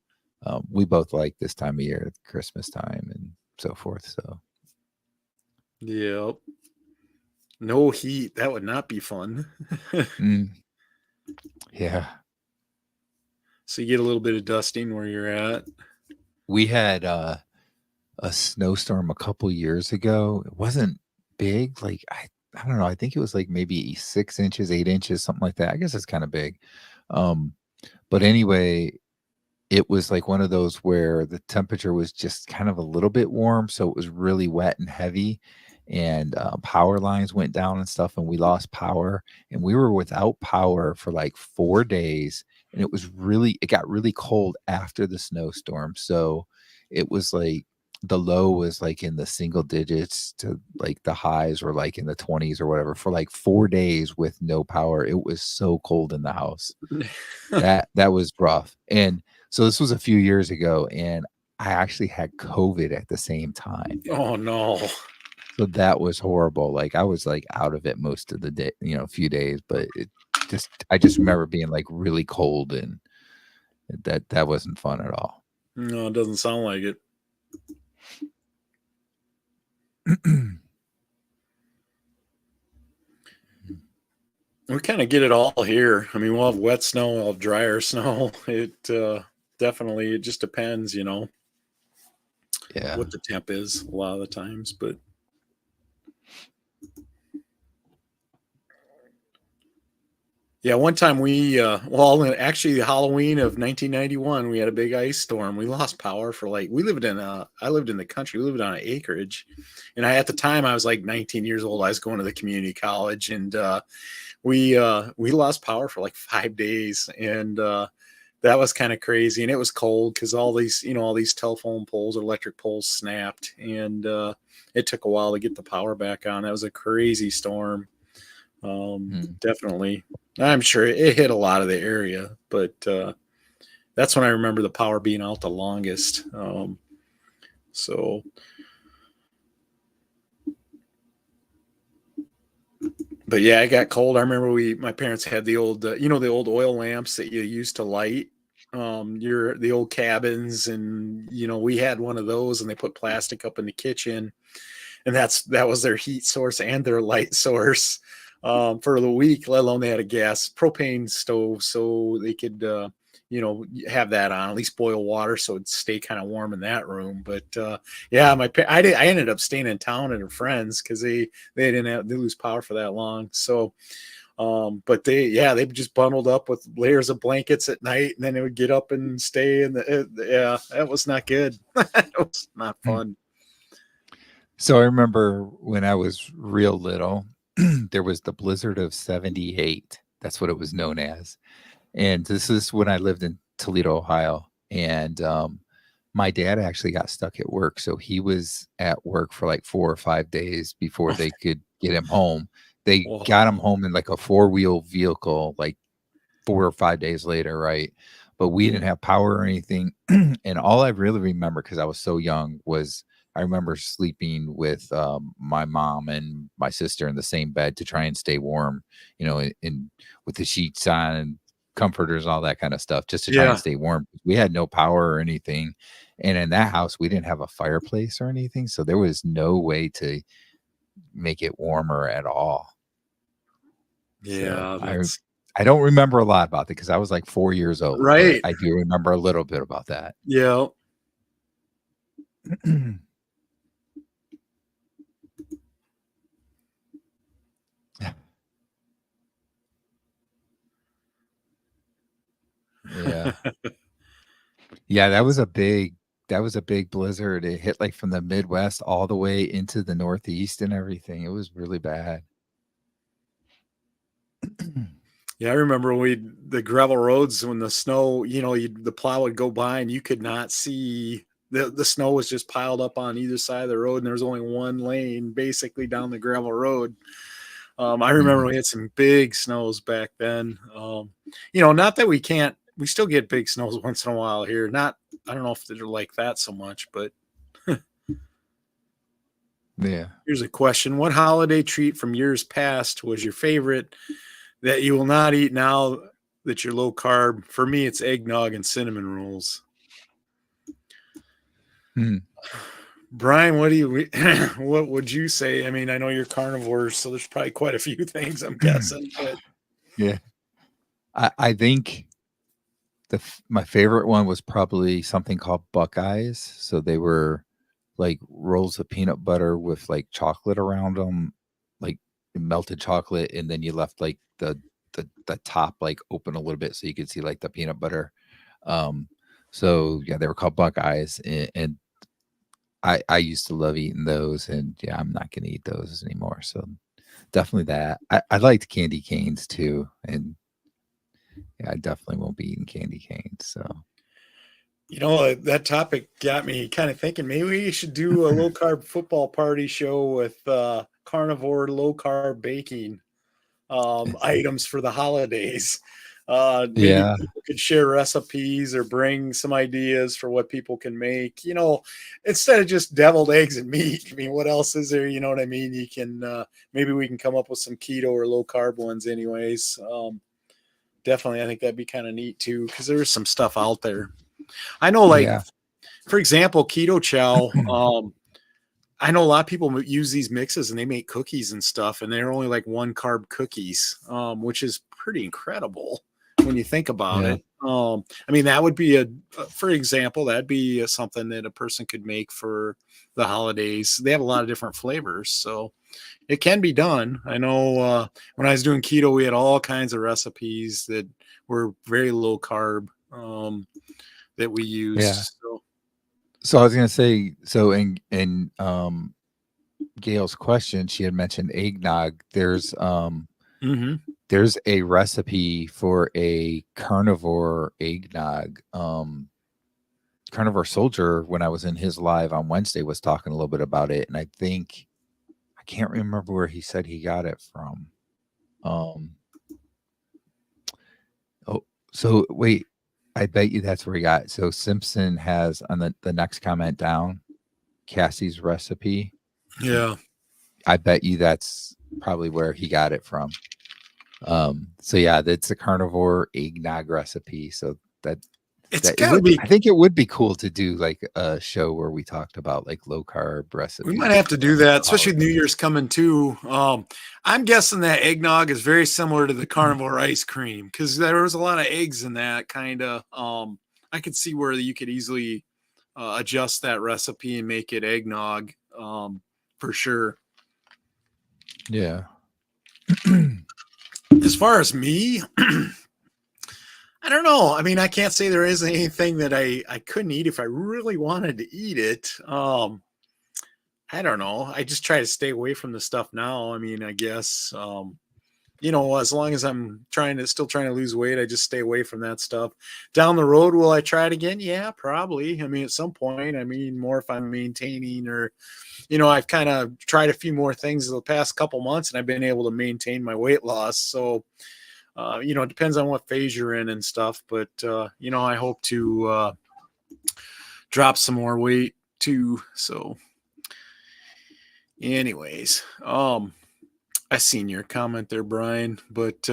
We both like this time of year, Christmas time and so forth. So yep. No heat. That would not be fun. Yeah. So you get a little bit of dusting where you're at. We had a snowstorm a couple years ago. It wasn't big. Like I don't know. I think it was like maybe 6 inches, 8 inches, something like that. I guess it's kind of big. But anyway, it was like one of those where the temperature was just kind of a little bit warm. So it was really wet and heavy, and power lines went down and stuff, and we lost power, and we were without power for like 4 days. And it got really cold after the snowstorm. So it was like the low was like in the single digits to like the highs were like in the 20s or whatever for like 4 days with no power. It was so cold in the house. That was rough. And so this was a few years ago, and I actually had COVID at the same time. Oh no. So that was horrible. Like I was like out of it most of the day, a few days, but I just remember being like really cold, and that wasn't fun at all. No, it doesn't sound like it. We kind of get it all here. I mean, we'll have wet snow, we'll have drier snow. It definitely, it just depends, Yeah. what the temp is a lot of the times. But yeah, one time actually Halloween of 1991, we had a big ice storm. We lost power for I lived in the country, we lived on an acreage. And at the time I was like 19 years old. I was going to the community college, and we lost power for like 5 days. And that was kind of crazy. And it was cold because all these telephone poles or electric poles snapped, and it took a while to get the power back on. That was a crazy storm. Definitely. I'm sure it hit a lot of the area, but that's when I remember the power being out the longest. So but yeah, it got cold. I remember my parents had the old the old oil lamps that you used to light the old cabins, and we had one of those, and they put plastic up in the kitchen, and that was their heat source and their light source for the week. Let alone they had a gas propane stove, so they could have that on, at least boil water so it'd stay kind of warm in that room. But yeah, I ended up staying in town at a friend's because they didn't lose power for that long. So but they just bundled up with layers of blankets at night, and then they would get up and stay. And yeah, that was not good. It was not fun. So I remember when I was real little, there was the blizzard of 78. That's what it was known as. And this is when I lived in Toledo, Ohio. And my dad actually got stuck at work. So he was at work for like 4 or 5 days before they could get him home. They got him home in like a 4-wheel vehicle, like 4 or 5 days later, right? But we didn't have power or anything. And all I really remember, because I was so young, was I remember sleeping with my mom and my sister in the same bed to try and stay warm, with the sheets on and comforters, all that kind of stuff, just to try and stay warm. We had no power or anything. And in that house, we didn't have a fireplace or anything. So there was no way to make it warmer at all. Yeah. So I don't remember a lot about it because I was like 4 years old. Right. I do remember a little bit about that. Yeah. Yeah. Yeah, that was a big blizzard. It hit like from the Midwest all the way into the Northeast and everything. It was really bad. Yeah, I remember the gravel roads when the snow, the plow would go by and you could not see the snow was just piled up on either side of the road, and there was only one lane basically down the gravel road. I remember we had some big snows back then. Not that we still get big snows once in a while here. I don't know if they're like that so much, but yeah. Here's a question. What holiday treat from years past was your favorite that you will not eat now that you're low carb? For me, it's eggnog and cinnamon rolls. Brian, what would you say? I mean, I know you're carnivore, so there's probably quite a few things, I'm guessing. But yeah, I think my favorite one was probably something called Buckeyes. So they were like rolls of peanut butter with like chocolate around them, like melted chocolate, and then you left like the top like open a little bit so you could see like the peanut butter. So yeah, they were called Buckeyes, and I used to love eating those, and yeah, I'm not gonna eat those anymore. So definitely that. I liked candy canes too, and yeah, I definitely won't be eating candy canes. So That topic got me kind of thinking maybe we should do a low carb football party show with carnivore low carb baking items for the holidays. Maybe Yeah, people could share recipes or bring some ideas for what people can make, instead of just deviled eggs and meat. I mean, what else is there? You know what I mean? You can, maybe we can come up with some keto or low carb ones anyways. Definitely. I think that'd be kind of neat too, because there's some stuff out there. I know, like, yeah, for example, keto chow. I know a lot of people use these mixes and they make cookies and stuff, and they're only like 1 carb cookies, which is pretty incredible when you think about yeah, it. I mean, that would be for example, that'd be something that a person could make for the holidays. They have a lot of different flavors, so it can be done. I know when I was doing keto, we had all kinds of recipes that were very low carb that we yeah. used. So, So I was gonna say, so in Gail's question, she had mentioned eggnog. mhm. There's a recipe for a carnivore eggnog. Carnivore Soldier, when I was in his live on Wednesday, was talking a little bit about it, and I think I can't remember where he said he got it from. Um, oh, so wait, I bet you that's where he got it. So Simpson has on the next comment down, Cassie's recipe. Yeah. I bet you that's probably where he got it from. So yeah, that's a carnivore eggnog recipe. So that It's that it got to would be, be. I think it would be cool to do like a show where we talked about like low carb We might recipes have to for do that, the especially with New holidays. Year's coming too. I'm guessing that eggnog is very similar to the carnivore ice cream because there was a lot of eggs in that kind of. I could see where you could easily adjust that recipe and make it eggnog for sure. Yeah. As far as me, I don't know. I mean, I can't say there isn't anything that I couldn't eat if I really wanted to eat it. I don't know. I just try to stay away from the stuff now. I mean, I guess as long as I'm still trying to lose weight, I just stay away from that stuff. Down the road, will I try it again? Yeah, probably. I mean, at some point, I mean, more if I'm maintaining or, I've kind of tried a few more things the past couple months and I've been able to maintain my weight loss. So, it depends on what phase you're in and stuff, but, I hope to drop some more weight too. So, anyways, I seen your comment there, Brian, but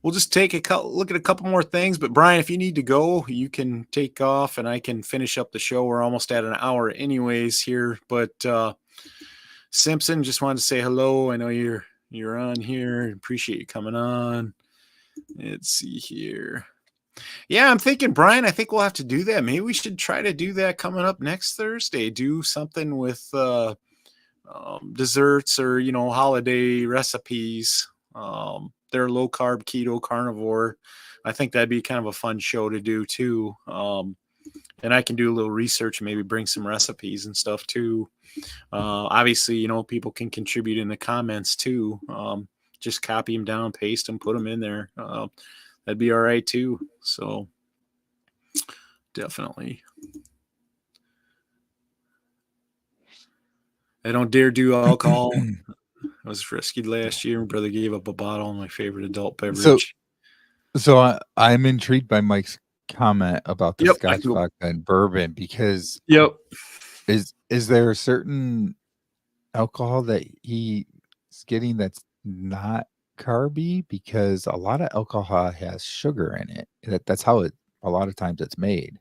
we'll just take look at a couple more things. But Brian, if you need to go, you can take off and I can finish up the show. We're almost at an hour anyways here. But Simpson, just wanted to say hello. I know you're on here. Appreciate you coming on. Let's see here. Yeah, I'm thinking, Brian, I think we'll have to do that. Maybe we should try to do that coming up next Thursday. Do something with desserts or holiday recipes. They're low carb, keto, carnivore. I think that'd be kind of a fun show to do too. And I can do a little research and maybe bring some recipes and stuff too. Obviously, people can contribute in the comments too. Just copy them down, paste them, put them in there. That'd be all right too. So definitely. I don't dare do alcohol. I was rescued last year. My brother gave up a bottle of my favorite adult So beverage. I'm intrigued by Mike's comment about the Yep, I Scotch can go. vodka and bourbon because Yep. is there a certain alcohol that he's getting that's not carby? Because a lot of alcohol has sugar in it. That's how it a lot of times it's made.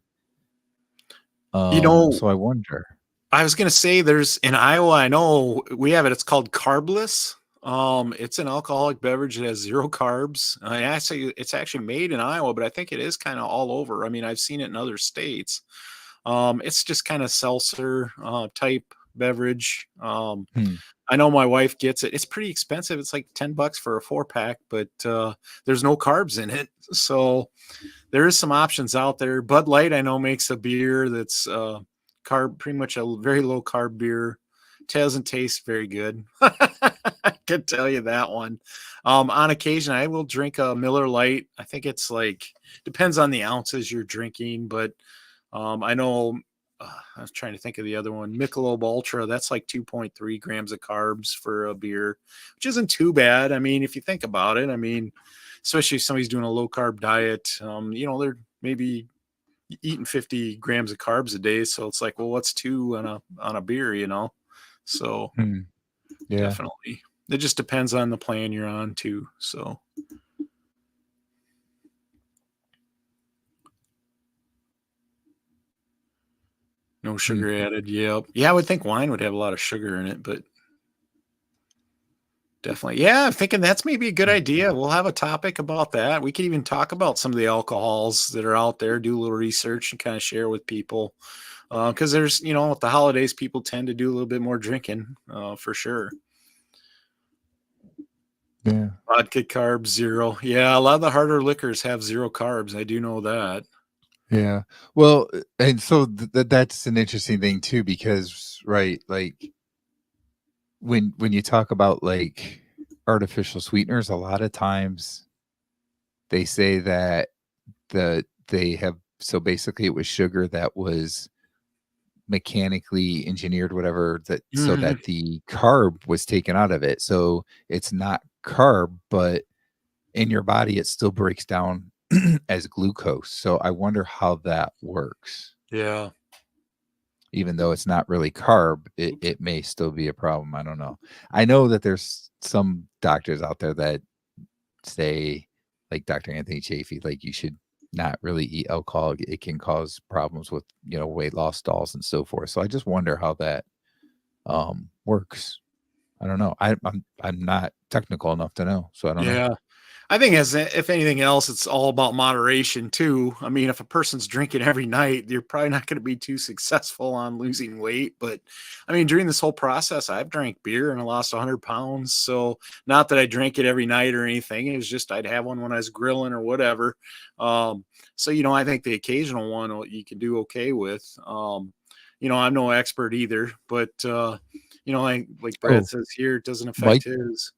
You know, So I wonder. I was gonna say there's in Iowa, I know we have it. It's called carbless. It's an alcoholic beverage that has zero carbs. It's actually made in Iowa, but I think it is kind of all over. I mean, I've seen it in other states. It's just kind of seltzer type beverage. Hmm. I know my wife gets it. It's pretty expensive. It's like $10 for a 4-pack, but there's no carbs in it. So there is some options out there. Bud Light, I know, makes a beer that's pretty much a very low carb beer. It doesn't taste very good. I can tell you that one. On occasion, I will drink a Miller Lite. I think it's like depends on the ounces you're drinking, but I know I was trying to think of the other one, Michelob Ultra. That's like 2.3 grams of carbs for a beer, which isn't too bad. I mean, if you think about it, I mean, especially if somebody's doing a low carb diet, they're maybe eating 50 grams of carbs a day. So it's like, well, what's two on a beer, So Yeah. definitely, it just depends on the plan you're on too. So. No Hmm. sugar added. Yep. Yeah, I would think wine would have a lot of sugar in it, but definitely. Yeah, I'm thinking that's maybe a good idea. We'll have a topic about that. We could even talk about some of the alcohols that are out there, do a little research and kind of share with people. Because there's, with the holidays, people tend to do a little bit more drinking, for sure. Yeah. Vodka carbs, 0. Yeah, a lot of the harder liquors have 0 carbs. I do know that. Yeah. Well, and so that's an interesting thing too, because right, like when you talk about like artificial sweeteners, a lot of times they say that they have, so basically it was sugar that was mechanically engineered, whatever, that so Mhm. that the carb was taken out of it. So it's not carb, but in your body it still breaks down as glucose. So I wonder how that works. Yeah. Even though it's not really carb, it may still be a problem. I don't know. I know that there's some doctors out there that say, like Dr. Anthony Chafee, like you should not really eat alcohol. It can cause problems with, weight loss stalls and so forth. So I just wonder how that works. I don't know. I'm not technical enough to know, so I don't know. Yeah. I think if anything else, it's all about moderation too. I mean, if a person's drinking every night, you're probably not going to be too successful on losing weight. But I mean, during this whole process, I've drank beer and I lost 100 pounds. So not that I drank it every night or anything. It was just I'd have one when I was grilling or whatever. So I think the occasional one you can do okay with. I'm no expert either, but like Brad Oh, says here, it doesn't affect Mike, his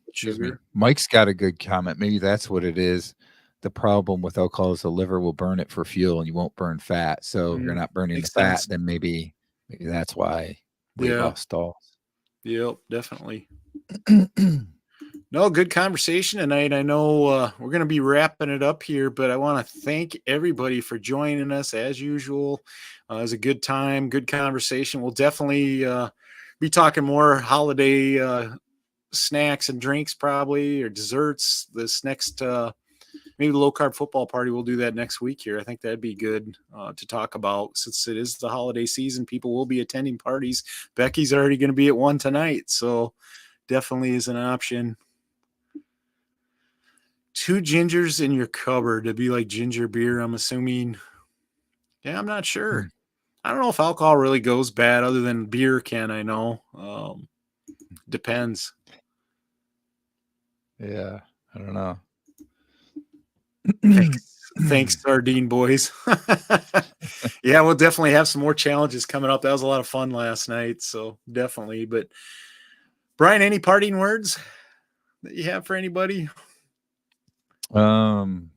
excuse me. sugar. Mike's got a good comment. Maybe that's what it is. The problem with alcohol is the liver will burn it for fuel and you won't burn fat. So if you're Mm, not burning the makes fat, sense. then maybe that's why weight Yeah. loss stalls. Yep. Definitely. No, good conversation tonight. I know we're going to be wrapping it up here, but I want to thank everybody for joining us as usual. It was a good time, good conversation. We'll definitely be talking more holiday snacks and drinks, probably, or desserts this next maybe the low carb football party. We'll do that next week here. I think that'd be good to talk about since it is the holiday season. People will be attending parties. Becky's already going to be at one tonight, so definitely is an option. 2 gingers in your cupboard to be like ginger beer. I'm assuming. Yeah, I'm not sure. I don't know if alcohol really goes bad other than beer can. I know. Depends. Yeah, I don't know. Thanks, sardine boys. Yeah, we'll definitely have some more challenges coming up. That was a lot of fun last night, so definitely. But Brian, any parting words that you have for anybody? Um,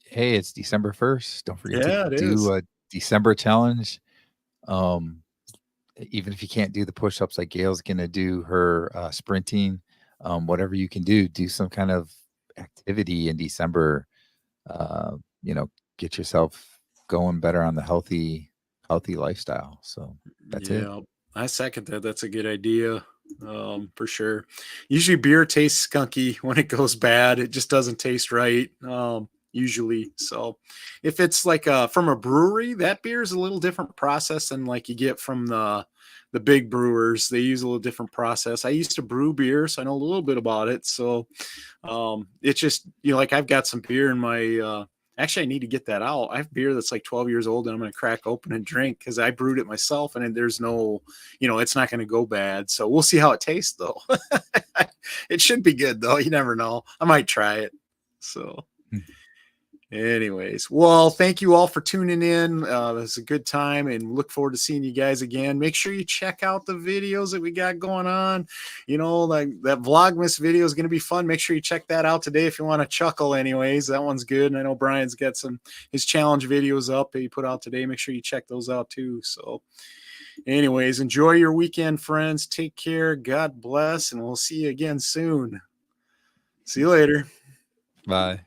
hey, it's December 1st. Don't forget to Yeah, it is. do a December challenge. Um, Even if you can't do the push-ups like Gail's gonna do her sprinting, whatever you can do some kind of activity in December. Uh, you know, get yourself going better on the healthy lifestyle. So that's it. Yeah, I second that. That's a good idea, for sure. Usually, beer tastes skunky when it goes bad. It just doesn't taste right. Usually, so if it's like from a brewery, that beer is a little different process than like you get from the big brewers. They use a little different process. I used to brew beer, so I know a little bit about it. So it's just, like I've got some beer in my, actually I need to get that out. I have beer that's like 12 years old and I'm going to crack open and drink because I brewed it myself and there's no, it's not going to go bad. So we'll see how it tastes though. It should be good though. You never know. I might try it. So Hmm. Anyways, well, thank you all for tuning in. It was a good time and look forward to seeing you guys again. Make sure you check out the videos that we got going on. You know, like that Vlogmas video is going to be fun. Make sure you check that out today if you want to chuckle. Anyways, that one's good. And I know Brian's got his challenge videos up that he put out today. Make sure you check those out too. So anyways, enjoy your weekend, friends. Take care. God bless. And we'll see you again soon. See you later. Bye.